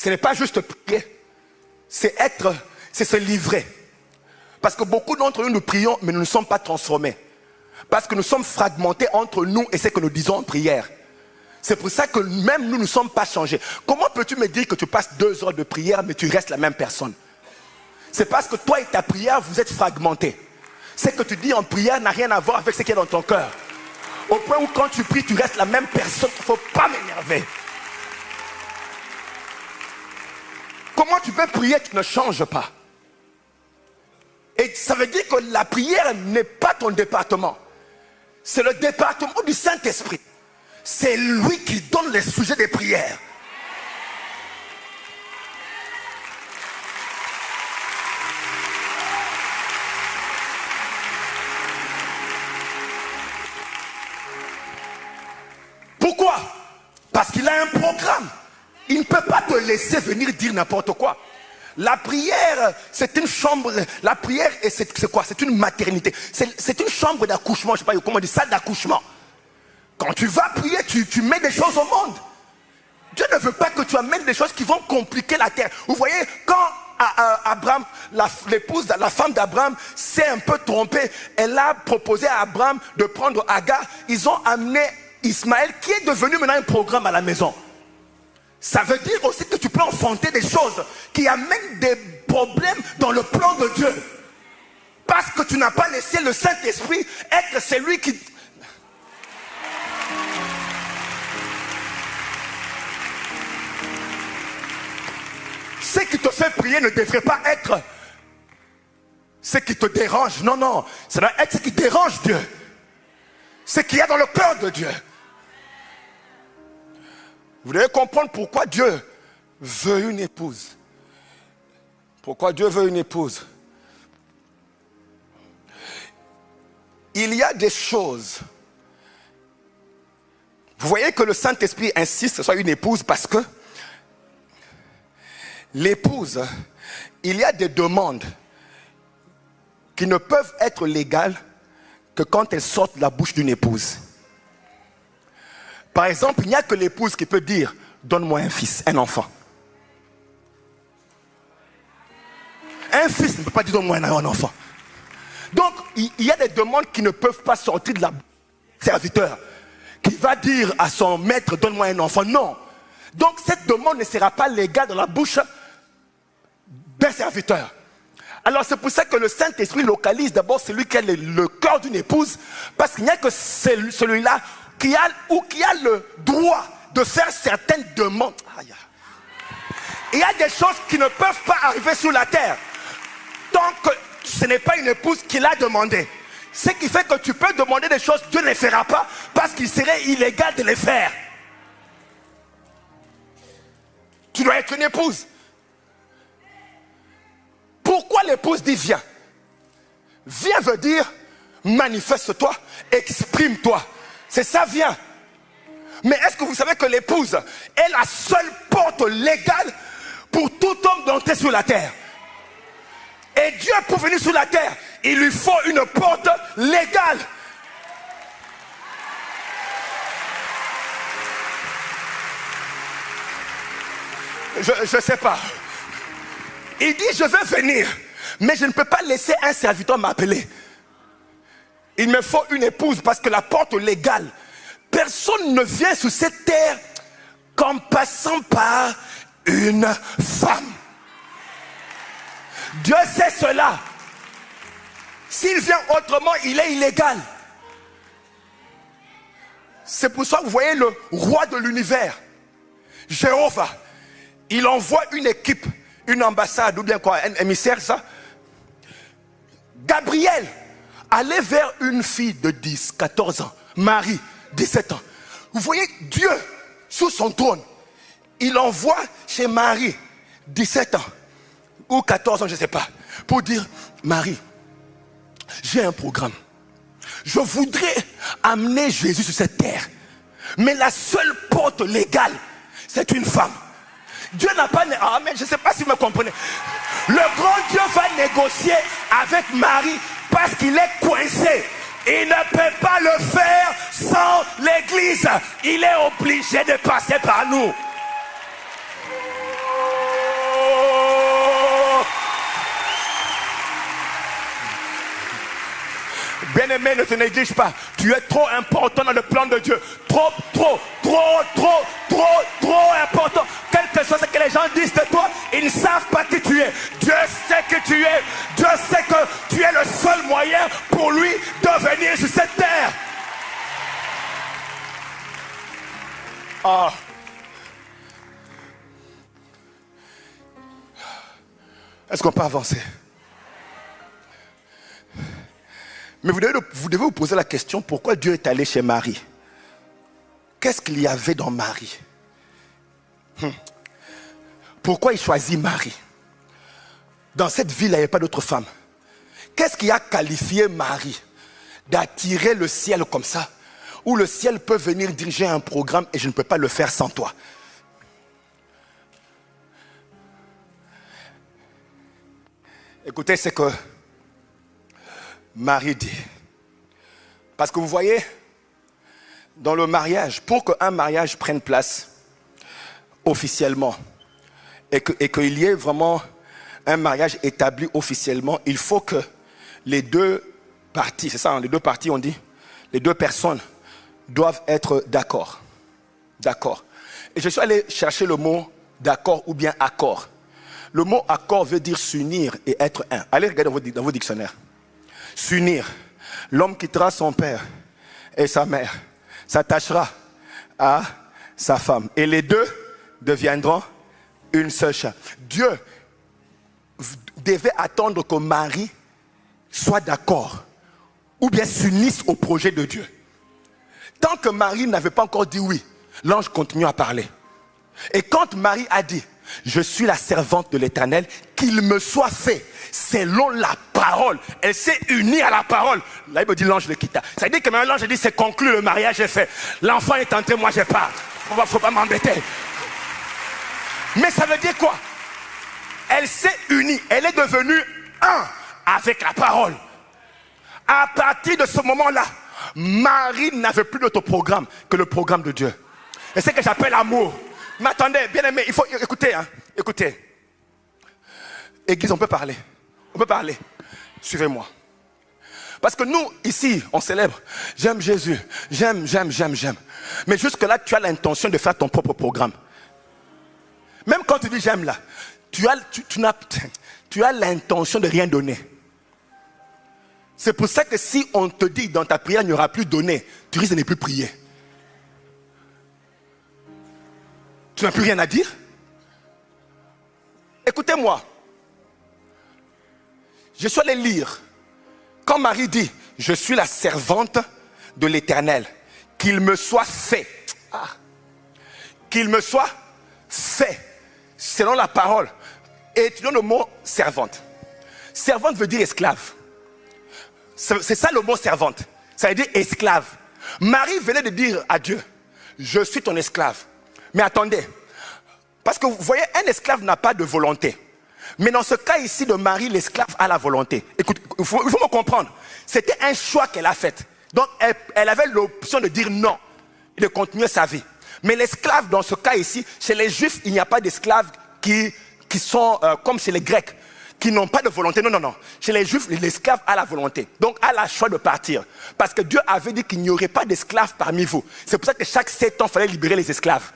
Ce n'est pas juste prier, c'est se livrer. Parce que beaucoup d'entre nous prions, mais nous ne sommes pas transformés. Parce que nous sommes fragmentés entre nous et ce que nous disons en prière. C'est pour ça que même nous ne sommes pas changés. Comment peux-tu me dire que tu passes 2 heures de prière, mais tu restes la même personne? C'est parce que toi et ta prière, vous êtes fragmentés. Ce que tu dis en prière n'a rien à voir avec ce qui est dans ton cœur. Au point où quand tu pries, tu restes la même personne. Il ne faut pas m'énerver. Comment tu peux prier, tu ne changes pas? Et ça veut dire que la prière n'est pas ton département. C'est le département du Saint-Esprit. C'est lui qui donne les sujets des prières. Pourquoi? Parce qu'il a un programme. Il ne peut pas te laisser venir dire n'importe quoi. La prière, c'est une chambre. La prière, c'est quoi? C'est une maternité. C'est une chambre d'accouchement. Je ne sais pas comment on dit, salle d'accouchement. Quand tu vas prier, tu mets des choses au monde. Dieu ne veut pas que tu amènes des choses qui vont compliquer la terre. Vous voyez, quand Abraham, l'épouse, la femme d'Abraham s'est un peu trompée, elle a proposé à Abraham de prendre Agar. Ils ont amené Ismaël, qui est devenu maintenant un programme à la maison. Ça veut dire aussi que tu peux enfanter des choses qui amènent des problèmes dans le plan de Dieu. Parce que tu n'as pas laissé le Saint-Esprit être celui qui... Ce qui te fait prier ne devrait pas être ce qui te dérange. Non, non. Ça doit être ce qui dérange Dieu. Ce qu'il y a dans le cœur de Dieu. Vous devez comprendre pourquoi Dieu veut une épouse. Pourquoi Dieu veut une épouse. Il y a des choses. Vous voyez que le Saint-Esprit insiste que ce soit une épouse parce que l'épouse, il y a des demandes qui ne peuvent être légales que quand elles sortent de la bouche d'une épouse. Par exemple, il n'y a que l'épouse qui peut dire « Donne-moi un fils, un enfant ». Un fils ne peut pas dire « Donne-moi un enfant ». Donc, il y a des demandes qui ne peuvent pas sortir de la bouche du serviteur qui va dire à son maître « Donne-moi un enfant ». Non. Donc, cette demande ne sera pas légale dans la bouche d'un serviteur. Alors, c'est pour ça que le Saint-Esprit localise d'abord celui qui a le cœur d'une épouse, parce qu'il n'y a que celui-là qui a le droit de faire certaines demandes. Il y a des choses qui ne peuvent pas arriver sur la terre tant que ce n'est pas une épouse qui l'a demandé. Ce qui fait que tu peux demander des choses, Dieu ne les fera pas parce qu'il serait illégal de les faire. Tu dois être une épouse. Pourquoi l'épouse dit viens? Viens veut dire manifeste-toi, exprime-toi. C'est ça, viens. Mais est-ce que vous savez que l'épouse est la seule porte légale pour tout homme d'entrer sur la terre? Et Dieu, pour venir sur la terre, il lui faut une porte légale. Je ne sais pas. Il dit, je vais venir, mais je ne peux pas laisser un serviteur m'appeler. Il me faut une épouse parce que la porte légale, personne ne vient sur cette terre qu'en passant par une femme. Dieu sait cela. S'il vient autrement, il est illégal. C'est pour ça que vous voyez le roi de l'univers, Jéhovah, il envoie une équipe, une ambassade ou bien quoi, un émissaire, ça. Gabriel allait vers une fille de 10, 14 ans, Marie, 17 ans. Vous voyez Dieu sous son trône, il envoie chez Marie, 17 ans, ou 14 ans, je ne sais pas, pour dire, Marie, j'ai un programme. Je voudrais amener Jésus sur cette terre. Mais la seule porte légale, c'est une femme. Dieu n'a pas... Ah, mais je ne sais pas si vous me comprenez. Le grand Dieu va négocier avec Marie parce qu'il est coincé. Il ne peut pas le faire sans l'église. Il est obligé de passer par nous. Bien-aimé, ne te néglige pas. Tu es trop important dans le plan de Dieu. Trop important. Quelque chose que les gens disent de toi, ils ne savent pas qui tu es. Dieu sait que tu es. Dieu sait que tu es le seul moyen pour lui de venir sur cette terre. Oh. Est-ce qu'on peut avancer? Mais vous devez vous poser la question, pourquoi Dieu est allé chez Marie? Qu'est-ce qu'il y avait dans Marie? Pourquoi il choisit Marie? Dans cette ville, il n'y avait pas d'autre femme. Qu'est-ce qui a qualifié Marie d'attirer le ciel comme ça? Où le ciel peut venir diriger un programme et je ne peux pas le faire sans toi. Écoutez ce que Marie dit. Parce que vous voyez, dans le mariage, pour qu'un mariage prenne place officiellement et qu'il y ait vraiment un mariage établi officiellement, il faut que les deux parties, c'est ça, hein, les deux parties on dit, les deux personnes doivent être d'accord. D'accord. Et je suis allé chercher le mot d'accord ou bien accord. Le mot accord veut dire s'unir et être un. Allez regarder dans vos dictionnaires. S'unir. L'homme quittera son père et sa mère, s'attachera à sa femme. Et les deux deviendront une seule chair. Dieu devait attendre que Marie soit d'accord ou bien s'unisse au projet de Dieu. Tant que Marie n'avait pas encore dit oui, l'ange continue à parler. Et quand Marie a dit, je suis la servante de l'Éternel, qu'il me soit fait selon la parole. Elle s'est unie à la parole. Là, il me dit, l'ange le quitta. Ça veut dire que maintenant, l'ange dit, c'est conclu, le mariage est fait. L'enfant est entré, moi je pars. Faut pas m'embêter. Mais ça veut dire quoi? Elle s'est unie. Elle est devenue un avec la parole. À partir de ce moment-là, Marie n'avait plus d'autre programme que le programme de Dieu. Et c'est ce que j'appelle amour. Mais attendez, bien aimé, il faut écouter, hein, écoutez. Église, on peut parler. On peut parler. Suivez-moi. Parce que nous, ici, on célèbre. J'aime Jésus. J'aime. Mais jusque-là, tu as l'intention de faire ton propre programme. Même quand tu dis j'aime là, tu as l'intention de rien donner. C'est pour ça que si on te dit dans ta prière, il n'y aura plus donné, tu risques de ne plus prier. Tu n'as plus rien à dire? Écoutez-moi. Je suis allé lire. Quand Marie dit, je suis la servante de l'Éternel, qu'il me soit fait. Qu'il me soit fait. Selon la parole. Et tu donnes le mot servante. Servante veut dire esclave. C'est ça le mot servante. Ça veut dire esclave. Marie venait de dire à Dieu, je suis ton esclave. Mais attendez, parce que vous voyez, un esclave n'a pas de volonté. Mais dans ce cas ici de Marie, l'esclave a la volonté. Écoute, il faut me comprendre. C'était un choix qu'elle a fait. Donc elle avait l'option de dire non et de continuer sa vie. Mais l'esclave, dans ce cas ici, chez les Juifs, il n'y a pas d'esclaves qui sont comme chez les Grecs, qui n'ont pas de volonté. Non. Chez les Juifs, l'esclave a la volonté. Donc, a le choix de partir. Parce que Dieu avait dit qu'il n'y aurait pas d'esclaves parmi vous. C'est pour ça que chaque 7 ans, il fallait libérer les esclaves.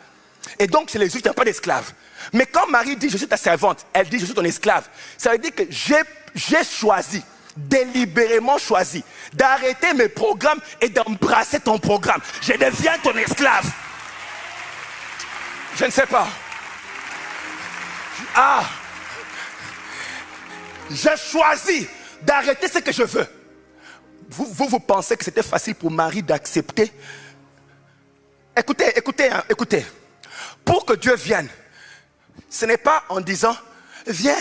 Et donc, chez les Juifs, il n'y a pas d'esclaves. Mais quand Marie dit, je suis ta servante, elle dit, je suis ton esclave. Ça veut dire que j'ai choisi, délibérément choisi, d'arrêter mes programmes et d'embrasser ton programme. Je deviens ton esclave. Je ne sais pas. J'ai choisi d'arrêter ce que je veux. Vous pensez que c'était facile pour Marie d'accepter? Écoutez. Pour que Dieu vienne, ce n'est pas en disant, viens,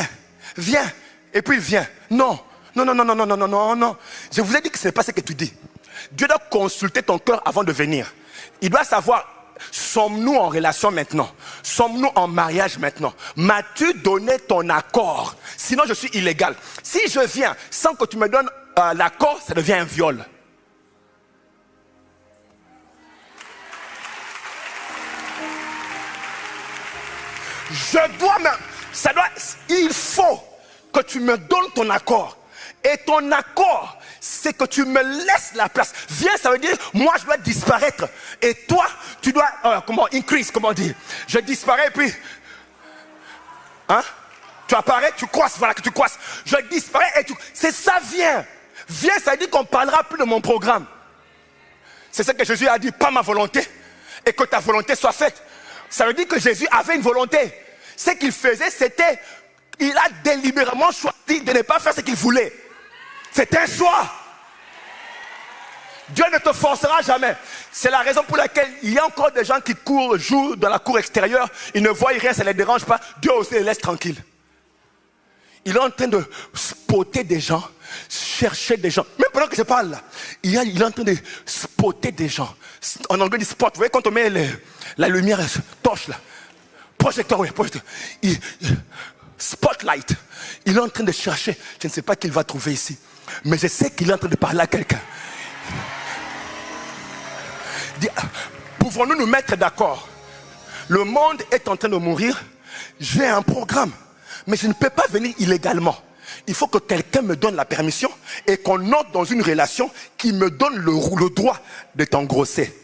et puis il vient. Non. Je vous ai dit que ce n'est pas ce que tu dis. Dieu doit consulter ton cœur avant de venir. Il doit savoir, sommes-nous en relation maintenant? Sommes-nous en mariage maintenant? M'as-tu donné ton accord? Sinon je suis illégal. Si je viens sans que tu me donnes l'accord, ça devient un viol. Il faut que tu me donnes ton accord. Et ton accord, c'est que tu me laisses la place. Viens, ça veut dire, moi je dois disparaître. Et toi, tu dois, increase, comment dire. Je disparais et puis, tu apparais, tu croisses, voilà que tu croisses. Je disparais et tu, c'est ça, viens. Viens, ça veut dire qu'on parlera plus de mon programme. C'est ce que Jésus a dit, pas ma volonté, et que ta volonté soit faite. Ça veut dire que Jésus avait une volonté. Ce qu'il faisait, c'était, il a délibérément choisi de ne pas faire ce qu'il voulait. C'est un choix. Dieu ne te forcera jamais. C'est la raison pour laquelle il y a encore des gens qui courent, jouent dans la cour extérieure, ils ne voient rien, ça ne les dérange pas. Dieu aussi les laisse tranquilles. Il est en train de spotter des gens, chercher des gens. Même pendant que je parle là, il est en train de spotter des gens. En anglais, il spot. Vous voyez, quand on met la lumière, torche là, projecteur, oui, projecteur. Spotlight. Il est en train de chercher. Je ne sais pas qui il va trouver ici. Mais je sais qu'il est en train de parler à quelqu'un. Pouvons-nous nous mettre d'accord? Le monde est en train de mourir. J'ai un programme. Mais je ne peux pas venir illégalement. Il faut que quelqu'un me donne la permission et qu'on entre dans une relation qui me donne le droit de t'engrosser.